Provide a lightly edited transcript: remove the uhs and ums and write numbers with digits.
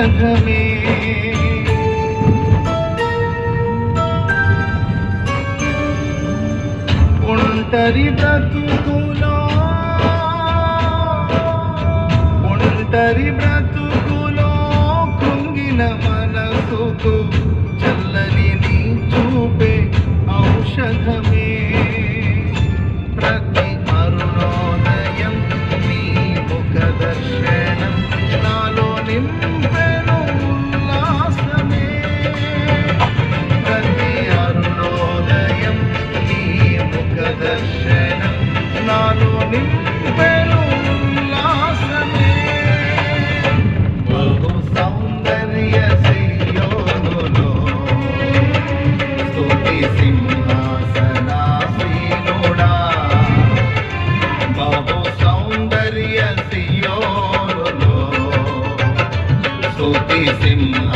ఔషధమే. ఒంటరి బ్రతుకులో కృంగిన మనసుకు చల్లని నీ చూపే ఔషధమే. ప్రతి అరుణోదయం నీ ముఖ దర్శనం నాలో నింపెను ఉల్లాసమే. ప్రతి అరుణోదయం నీ ముఖ దర్శనం నాలో నింపెను ఉల్లాసమే. బహు సౌందర్య సియోనులో స్తుతి సింహాసనాసీనుడా. బహు సౌందర్య సియోనులో స్తుతి సింహాసనాసీనుడా.